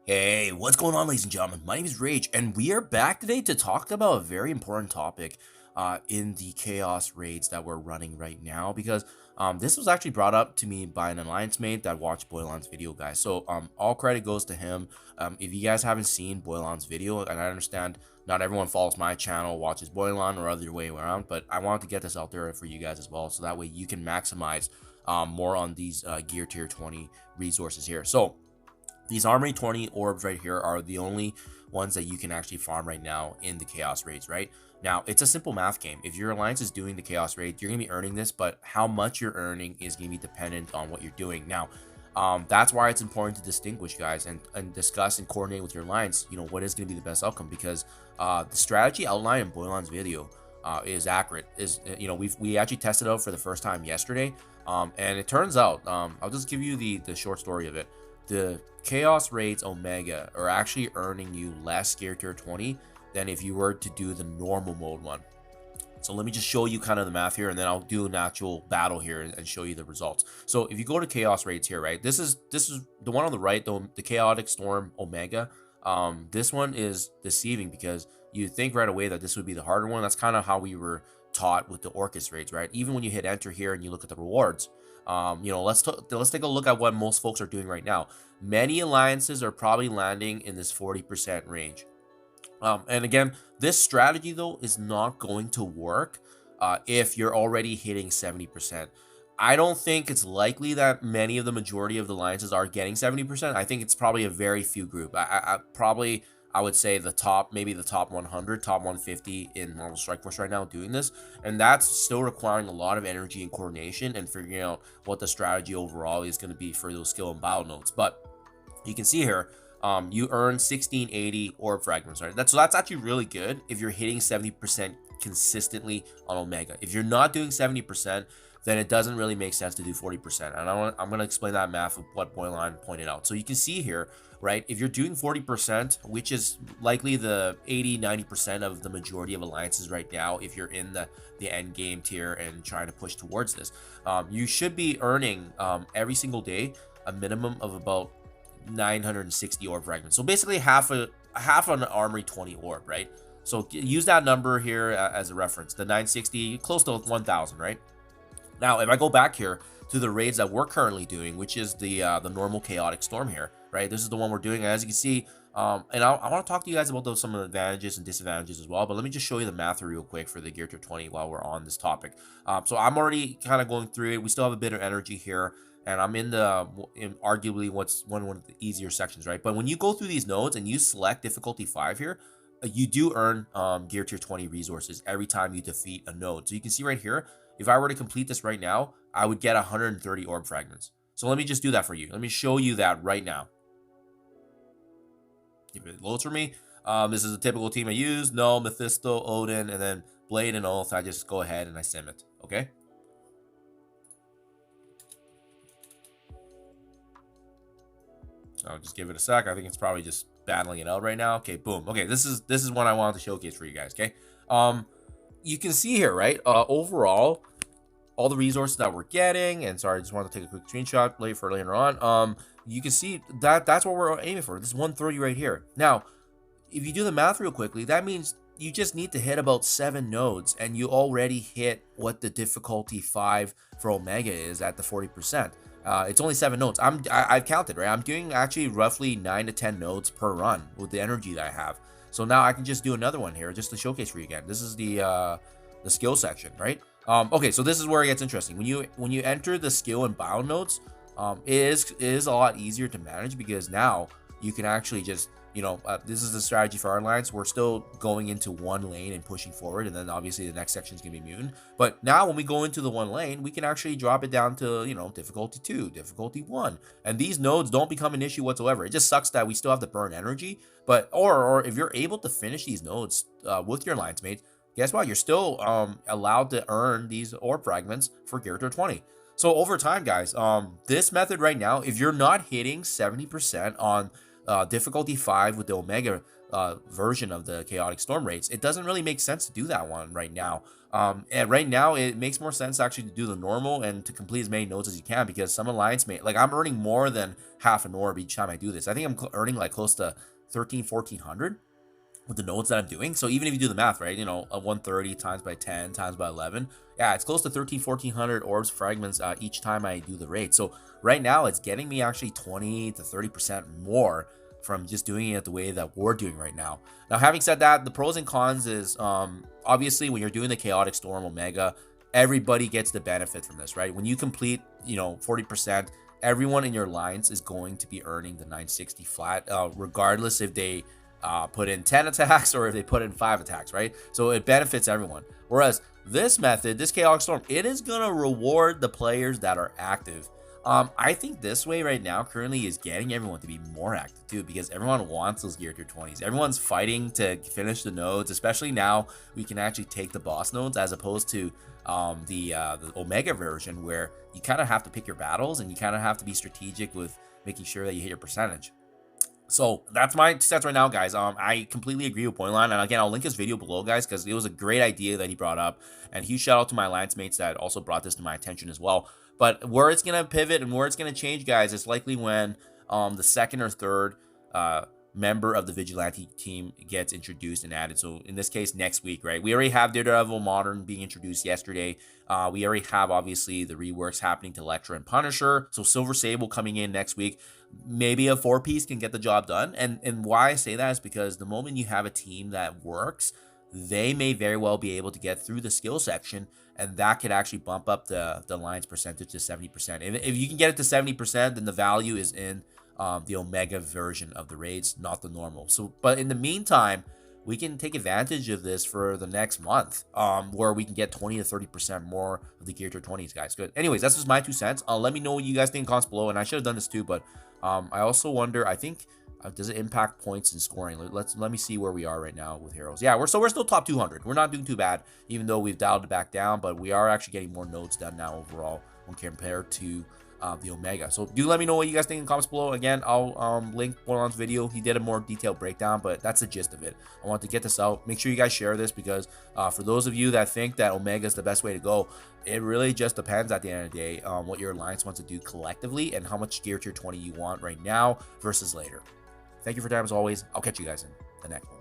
Hey, what's going on, ladies and gentlemen? My name is Rage, and we are back today to talk about a very important topic in the chaos raids that we're running right now. Because this was actually brought up to me by an alliance mate that watched Boilan's video, guys. So all credit goes to him. If you guys haven't seen Boilan's video, and I understand not everyone follows my channel, watches Boilan, or other way around, but I wanted to get this out there for you guys as well, so that way you can maximize more on these gear tier 20 resources here. So these Armory 20 orbs right here are the only ones that you can actually farm right now in the Chaos Raids, right? Now, it's a simple math game. If your alliance is doing the Chaos Raid, you're going to be earning this, but how much you're earning is going to be dependent on what you're doing. Now, that's why it's important to distinguish, guys, and discuss and coordinate with your alliance, what is going to be the best outcome, because the strategy outlined in Boilan's video is accurate. We actually tested out for the first time yesterday, and it turns out, I'll just give you the short story of it. The Chaos Raids Omega are actually earning you less gear tier 20 than if you were to do the normal mode one. So let me just show you kind of the math here, and then I'll do an actual battle here and show you the results. So if you go to Chaos Raids here, right, this is the one on the right, the Chaotic Storm Omega. This one is deceiving because you think right away that this would be the harder one. That's kind of how we were taught with the Orcus raids, right? Even when you hit enter here and you look at the rewards, let's take a look at what most folks are doing right now. Many alliances are probably landing in this 40% range. And again, this strategy though is not going to work if you're already hitting 70%. I don't think it's likely that many of the majority of the alliances are getting 70%. I think it's probably a very few group. I would say maybe the top 100, top 150 in Marvel Strike Force right now doing this. And that's still requiring a lot of energy and coordination and figuring out what the strategy overall is going to be for those skill and battle nodes. But you can see here, you earn 1680 orb fragments, right? That's actually really good if you're hitting 70% consistently on Omega. If you're not doing 70%, then it doesn't really make sense to do 40%. And I'm going to explain that math of what Boylan pointed out. So you can see here, right, if you're doing 40%, which is likely the 80-90% of the majority of alliances right now, if you're in the end game tier and trying to push towards this, you should be earning every single day a minimum of about 960 orb fragments. So basically half an Armory 20 orb, right? So use that number here as a reference. The 960, close to 1,000, right? Now, if I go back here to the raids that we're currently doing, which is the normal Chaotic Storm here, right? This is the one we're doing. As you can see, and I want to talk to you guys about some of the advantages and disadvantages as well. But let me just show you the math real quick for the Gear Tier 20 while we're on this topic. So I'm already kind of going through it. We still have a bit of energy here, and I'm in arguably what's one of the easier sections, right? But when you go through these nodes and you select difficulty 5 here, you do earn Gear Tier 20 resources every time you defeat a node. So you can see right here, if I were to complete this right now, I would get 130 orb fragments. So let me just do that for you. Let me show you that right now. If it loads for me, this is a typical team I use. No, Mephisto, Odin, and then Blade and Oath. I just go ahead and I sim it, okay? I'll just give it a sec. I think it's probably just battling it out right now. Okay, boom. Okay, this is what I wanted to showcase for you guys, okay? You can see here, right? Overall, all the resources that we're getting, and sorry, I just wanted to take a quick screenshot later on. You can see that's what we're aiming for. This is 130 right here. Now, if you do the math real quickly, that means you just need to hit about 7 nodes, and you already hit what the difficulty 5 for Omega is at the 40%. It's only 7 nodes. I've counted, right? I'm doing actually roughly 9 to 10 nodes per run with the energy that I have. So now I can just do another one here just to showcase for you again. This is the skill section, right? Okay, so this is where it gets interesting. When you enter the skill and bound nodes, it is a lot easier to manage because now you can actually just, this is the strategy for our alliance. We're still going into one lane and pushing forward, and then obviously the next section is gonna be mutant. But now when we go into the one lane, we can actually drop it down to difficulty 2, difficulty 1, and these nodes don't become an issue whatsoever. It just sucks that we still have to burn energy, but or if you're able to finish these nodes with your alliance mates, guess what? You're still allowed to earn these orb fragments for Gear Tier 20. So over time, guys, this method right now, if you're not hitting 70% on difficulty 5 with the Omega version of the Chaotic Storm raids, it doesn't really make sense to do that one right now. And right now, it makes more sense actually to do the normal and to complete as many nodes as you can, because some alliance mate, like I'm earning more than half an orb each time I do this. I think I'm earning like close to 1400 with the nodes that I'm doing. So even if you do the math, right, you know, 130 times by 10 times by 11, yeah, it's close to 1400 orbs fragments each time I do the raid. So right now it's getting me actually 20 to 30% more from just doing it the way that we're doing right now. Now, having said that, the pros and cons is obviously when you're doing the Chaotic Storm Omega, everybody gets the benefit from this, right? When you complete, you know, 40%, everyone in your lines is going to be earning the 960 flat, regardless if they put in 10 attacks or if they put in 5 attacks, right? So it benefits everyone. Whereas this method, this Chaotic Storm, it is going to reward the players that are active. I think this way right now currently is getting everyone to be more active too, because everyone wants those gear tier 20s. Everyone's fighting to finish the nodes, especially now we can actually take the boss nodes, as opposed to the Omega version, where you kind of have to pick your battles and you kind of have to be strategic with making sure that you hit your percentage. So that's my stats right now, guys. I completely agree with Pointline, and again, I'll link his video below, guys, because it was a great idea that he brought up, and huge shout out to my alliance mates that also brought this to my attention as well. But where it's gonna pivot and where it's gonna change, guys, is likely when the second or third member of the Vigilante team gets introduced and added. So in this case, next week, right? We already have Daredevil Modern being introduced yesterday. We already have, obviously, the reworks happening to Elektra and Punisher. So Silver Sable coming in next week. Maybe a 4-piece can get the job done. And why I say that is because the moment you have a team that works, they may very well be able to get through the skill section, and that could actually bump up the lines percentage to 70%. If you can get it to 70%, then the value is in the Omega version of the raids, not the normal. So, but in the meantime, we can take advantage of this for the next month, where we can get 20 to 30% more of the Gear Tier 20s, guys. Good. Anyways, that's just my 2 cents. Let me know what you guys think in comments below, and I should have done this too, but I also wonder, I think, does it impact points and scoring? Let me see where we are right now with heroes. Yeah, we're still top 200. We're not doing too bad, even though we've dialed it back down, but we are actually getting more nodes done now overall when compared to the Omega. So do let me know what you guys think in the comments below. Again, I'll link Borderlands video. He did a more detailed breakdown, but that's the gist of it. I want to get this out. Make sure you guys share this, because for those of you that think that Omega is the best way to go, it really just depends at the end of the day on what your alliance wants to do collectively and how much Gear Tier 20 you want right now versus later. Thank you for your time as always. I'll catch you guys in the next one.